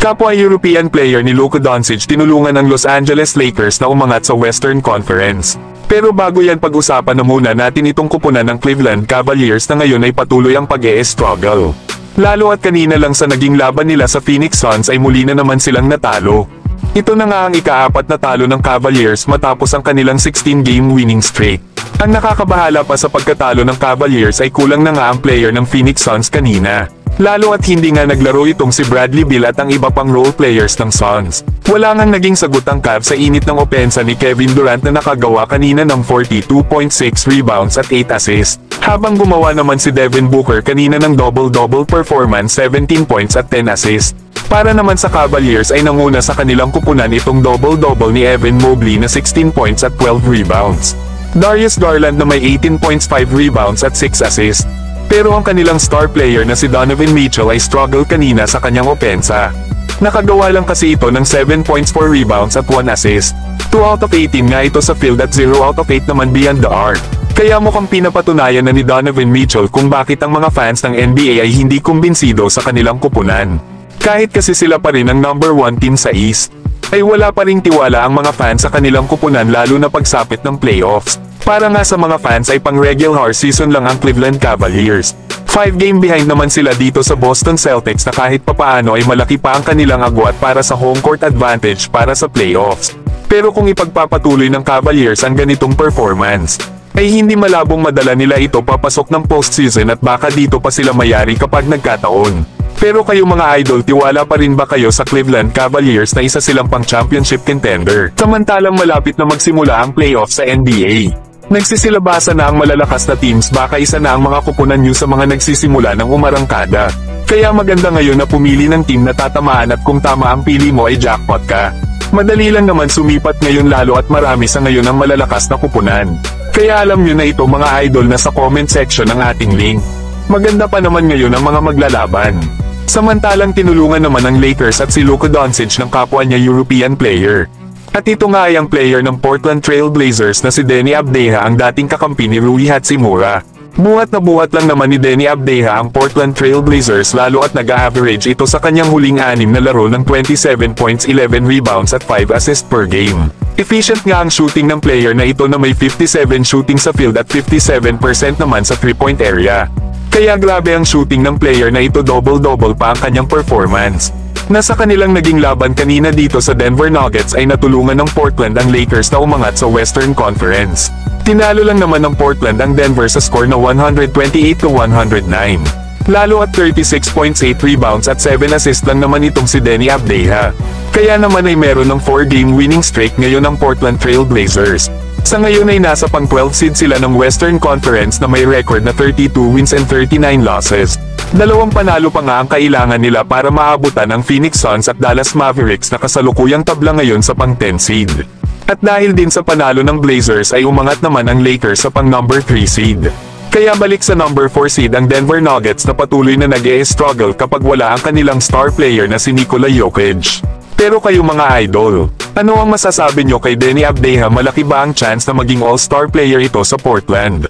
Kapwa European player ni Luka Doncic tinulungan ang Los Angeles Lakers na umangat sa Western Conference. Pero bago yan pag-usapan na muna natin itong kupunan ng Cleveland Cavaliers na ngayon ay patuloy ang pag-e-struggle. Lalo at kanina lang sa naging laban nila sa Phoenix Suns ay muli na naman silang natalo. Ito na nga ang ika-4 na talo ng Cavaliers matapos ang kanilang 16-game winning streak. Ang nakakabahala pa sa pagkatalo ng Cavaliers ay kulang na nga ang player ng Phoenix Suns kanina. Lalo at hindi nga naglaro itong si Bradley Beal at ang iba pang role players ng Suns. Wala ngang naging sagot ang Cavs sa init ng opensa ni Kevin Durant na nakagawa kanina ng 42.6 rebounds at 8 assists. Habang gumawa naman si Devin Booker kanina ng double-double performance 17 points at 10 assists. Para naman sa Cavaliers ay nanguna sa kanilang kupunan itong double-double ni Evan Mobley na 16 points at 12 rebounds. Darius Garland na may 18 points 5 rebounds at 6 assists. Pero ang kanilang star player na si Donovan Mitchell ay struggle kanina sa kanyang opensa. Nakagawa lang kasi ito ng 7 points 4 rebounds at 1 assist. 2 out of 18 nga ito sa field at 0 out of 8 naman beyond the arc. Kaya mukhang pinapatunayan na ni Donovan Mitchell kung bakit ang mga fans ng NBA ay hindi kumbinsido sa kanilang kupunan. Kahit kasi sila pa rin ang number 1 team sa East, ay wala pa ring tiwala ang mga fans sa kanilang kupunan lalo na pagsapit ng playoffs. Para nga sa mga fans ay pang regular season lang ang Cleveland Cavaliers. 5 game behind naman sila dito sa Boston Celtics na kahit papaano ay malaki pa ang kanilang agwat para sa home court advantage para sa playoffs. Pero kung ipagpapatuloy ng Cavaliers ang ganitong performance, ay hindi malabong madala nila ito papasok ng postseason at baka dito pa sila mayari kapag nagkataon. Pero kayo mga idol, tiwala pa rin ba kayo sa Cleveland Cavaliers na isa silang pang championship contender? Samantalang malapit na magsimula ang playoffs sa NBA. Nagsisilabasa na ang malalakas na teams, baka isa na ang mga kupunan nyo sa mga nagsisimula ng umarangkada. Kaya maganda ngayon na pumili ng team na tatamaan at kung tama ang pili mo ay jackpot ka. Madali lang naman sumipat ngayon lalo at marami sa ngayon ang malalakas na kupunan. Kaya alam nyo na ito mga idol na sa comment section ng ating link. Maganda pa naman ngayon ang mga maglalaban. Samantalang tinulungan naman ng Lakers at si Luka Doncic ng kapwa niya European player. At ito nga ay ang player ng Portland Trail Blazers na si Deni Avdija, ang dating kakampi ni Rui Hachimura. Buhat na buhat lang naman ni Deni Avdija ang Portland Trail Blazers lalo at nag-average ito sa kanyang huling 6 na laro ng 27 points 11 rebounds at 5 assists per game. Efficient nga ang shooting ng player na ito na may 57 shooting sa field at 57% naman sa 3-point area. Kaya grabe ang shooting ng player na ito, double-double pa ang kanyang performance. Nasa kanilang naging laban kanina dito sa Denver Nuggets ay natulungan ng Portland ang Lakers na umangat sa Western Conference. Tinalo lang naman ng Portland ang Denver sa score na 128-109. Lalo at 36.8 rebounds at 7 assists lang naman itong si Deni Avdija. Kaya naman ay meron ng 4-game winning streak ngayon ang Portland Trail Blazers. Sa ngayon ay nasa pang 12 seed sila ng Western Conference na may record na 32 wins and 39 losses. Dalawang panalo pa nga ang kailangan nila para maabutan ang Phoenix Suns at Dallas Mavericks na kasalukuyang tabla ngayon sa pang 10 seed. At dahil din sa panalo ng Blazers ay umangat naman ang Lakers sa pang number 3 seed. Kaya balik sa number 4 seed ang Denver Nuggets na patuloy na nag-e-struggle kapag wala ang kanilang star player na si Nikola Jokic. Pero kayo mga idol, ano ang masasabi nyo kay Deni Avdija? Malaki ba ang chance na maging all-star player ito sa Portland?